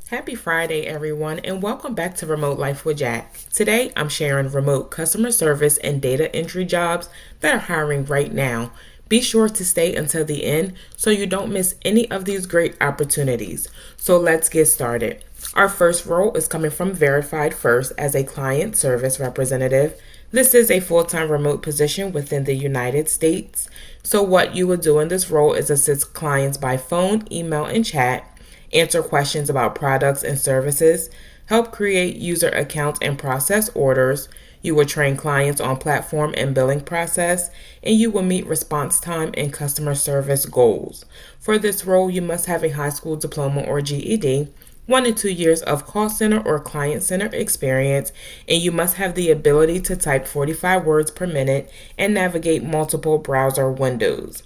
Happy Friday, everyone, and welcome back to Remote Life with Jacq. Today, I'm sharing remote customer service and data entry jobs that are hiring right now. Be sure to stay until the end so you don't miss any of these great opportunities. So let's get started. Our first role is coming from Verified First as a client service representative. This is a full-time remote position within the United States. So what you will do in this role is assist clients by phone, email, and chat, answer questions about products and services, help create user accounts and process orders. You will train clients on platform and billing process, and you will meet response time and customer service goals. For this role, you must have a high school diploma or GED, 1 to 2 years of call center or client center experience, and you must have the ability to type 45 words per minute and navigate multiple browser windows.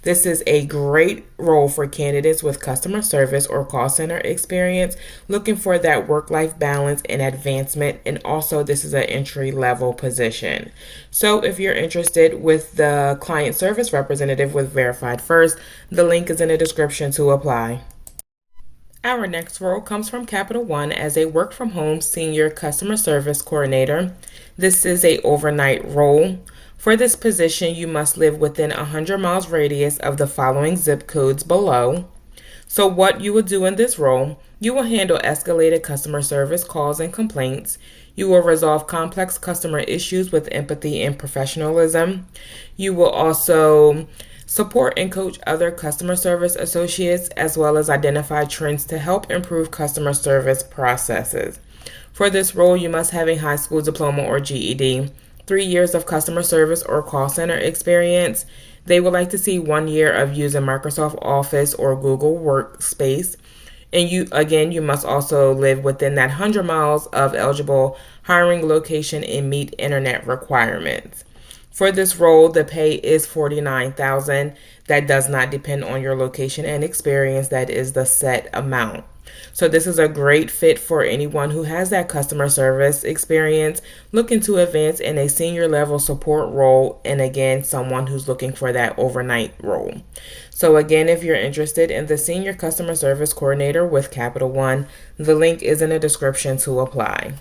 This is a great role for candidates with customer service or call center experience looking for that work-life balance and advancement, and also this is an entry-level position. So if you're interested with the client service representative with Verified First, the link is in the description to apply. Our next role comes from Capital One as a work-from-home senior customer service coordinator. This is a overnight role. For this position, you must live within 100 miles radius of the following zip codes below. So what you will do in this role, you will handle escalated customer service calls and complaints. You will resolve complex customer issues with empathy and professionalism. You will also support and coach other customer service associates, as well as identify trends to help improve customer service processes. For this role, you must have a high school diploma or GED, 3 years of customer service or call center experience. They would like to see 1 year of using Microsoft Office or Google Workspace. And you must also live within that 100 miles of eligible hiring location and meet internet requirements. For this role, the pay is $49,000. That does not depend on your location and experience. That is the set amount. So this is a great fit for anyone who has that customer service experience, looking to advance in a senior level support role, and again, someone who's looking for that overnight role. So again, if you're interested in the senior customer service coordinator with Capital One, the link is in the description to apply.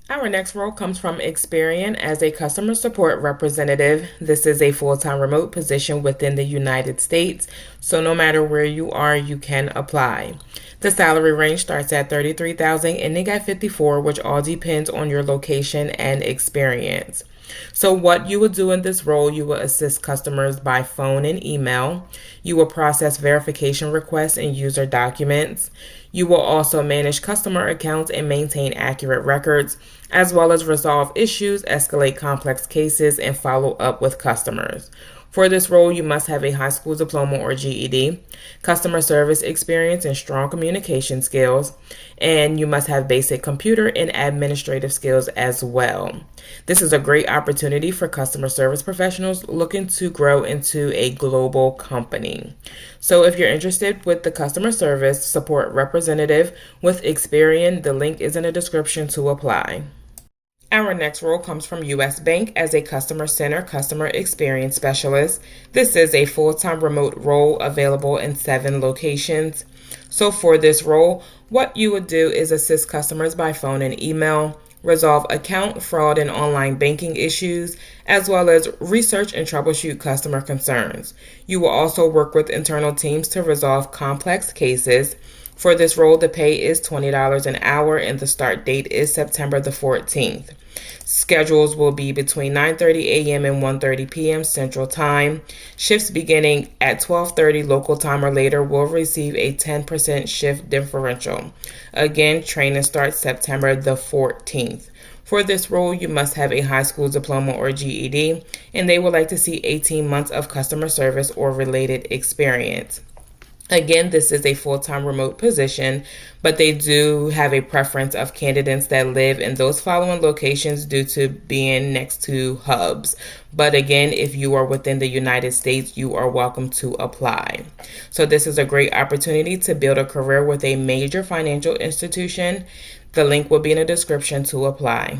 Our next role comes from Experian as a customer support representative. This is a full-time remote position within the United States, so no matter where you are, you can apply. The salary range starts at $33,000 ending at $54,000, which all depends on your location and experience. So what you will do in this role, you will assist customers by phone and email. You will process verification requests and user documents. You will also manage customer accounts and maintain accurate records, as well as resolve issues, escalate complex cases, and follow up with customers. For this role, you must have a high school diploma or GED, customer service experience, and strong communication skills, and you must have basic computer and administrative skills as well. This is a great opportunity for customer service professionals looking to grow into a global company. So if you're interested with the customer service support representative with Experian, the link is in the description to apply. Our next role comes from U.S. Bank as a customer center customer experience specialist. This is a full-time remote role available in 7 locations. So for this role, what you would do is assist customers by phone and email, resolve account fraud and online banking issues, as well as research and troubleshoot customer concerns. You will also work with internal teams to resolve complex cases. For this role, the pay is $20 an hour and the start date is September the 14th. Schedules will be between 9:30 a.m. and 1:30 p.m. Central Time. Shifts beginning at 12:30 local time or later will receive a 10% shift differential. Again, training starts September the 14th. For this role, you must have a high school diploma or GED, and they would like to see 18 months of customer service or related experience. Again, this is a full-time remote position, but they do have a preference of candidates that live in those following locations due to being next to hubs. But again, if you are within the United States, you are welcome to apply. So this is a great opportunity to build a career with a major financial institution. The link will be in the description to apply.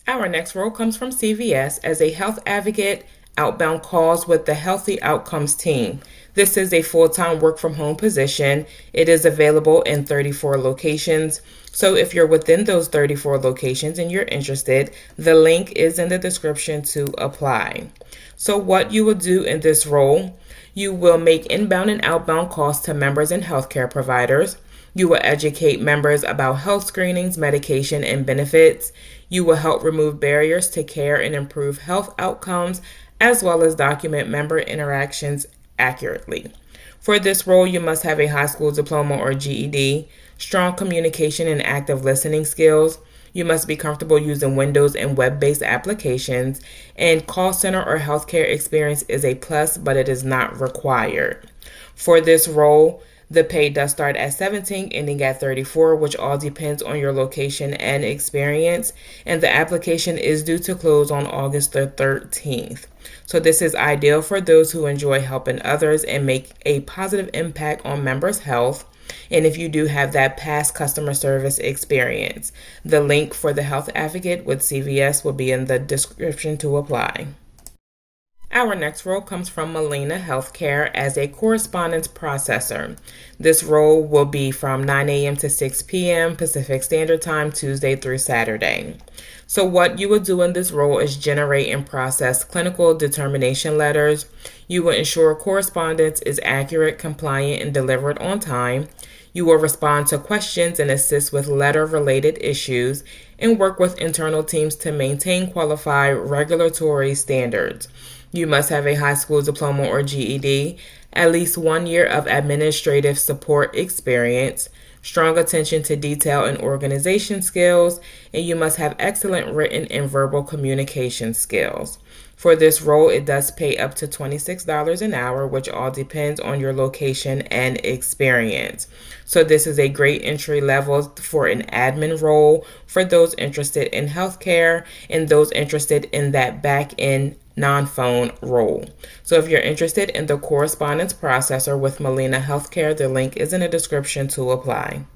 Our next role comes from CVS as a health advocate outbound calls with the Healthy Outcomes team. This is a full-time work-from-home position. It is available in 34 locations. So if you're within those 34 locations and you're interested, the link is in the description to apply. So what you will do in this role, you will make inbound and outbound calls to members and healthcare providers. You will educate members about health screenings, medication, and benefits. You will help remove barriers to care and improve health outcomes, as well as document member interactions accurately. For this role, you must have a high school diploma or GED, strong communication and active listening skills. You must be comfortable using Windows and web-based applications, and call center or healthcare experience is a plus, but it is not required. For this role, the pay does start at 17, ending at 34, which all depends on your location and experience, and the application is due to close on August the 13th. So this is ideal for those who enjoy helping others and make a positive impact on members' health. And if you do have that past customer service experience, the link for the health advocate with CVS will be in the description to apply. Our next role comes from Molina Healthcare as a correspondence processor. This role will be from 9 a.m. to 6 p.m. Pacific Standard Time, Tuesday through Saturday. So what you will do in this role is generate and process clinical determination letters. You will ensure correspondence is accurate, compliant, and delivered on time. You will respond to questions and assist with letter-related issues and work with internal teams to maintain qualified regulatory standards. You must have a high school diploma or GED, at least 1 year of administrative support experience, strong attention to detail and organization skills, and you must have excellent written and verbal communication skills. For this role, it does pay up to $26 an hour, which all depends on your location and experience. So this is a great entry level for an admin role for those interested in healthcare and those interested in that back-end non-phone role. So if you're interested in the correspondence processor with Molina Healthcare, the link is in the description to apply.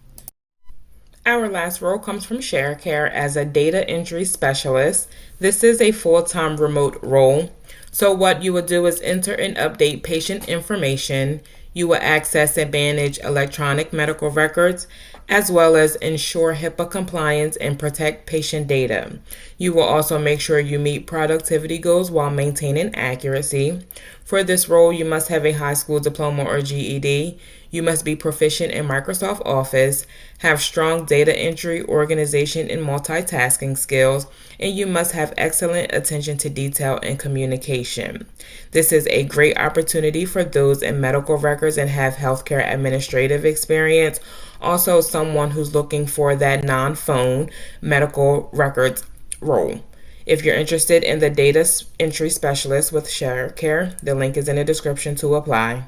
Our last role comes from ShareCare as a data entry specialist. This is a full-time remote role. So what you will do is enter and update patient information. You will access and manage electronic medical records, as well as ensure HIPAA compliance and protect patient data. You will also make sure you meet productivity goals while maintaining accuracy. For this role, you must have a high school diploma or GED. You must be proficient in Microsoft Office, have strong data entry, organization, and multitasking skills, and you must have excellent attention to detail and communication. This is a great opportunity for those in medical records and have healthcare administrative experience. Also, someone who's looking for that non-phone medical records role. If you're interested in the data entry specialist with ShareCare, the link is in the description to apply.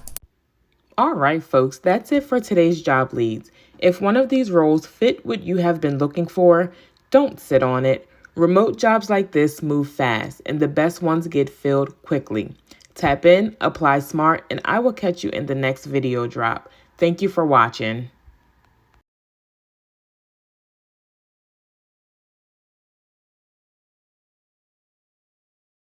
All right, folks, that's it for today's job leads. If one of these roles fit what you have been looking for, don't sit on it. Remote jobs like this move fast, and the best ones get filled quickly. Tap in, apply smart, and I will catch you in the next video drop. Thank you for watching.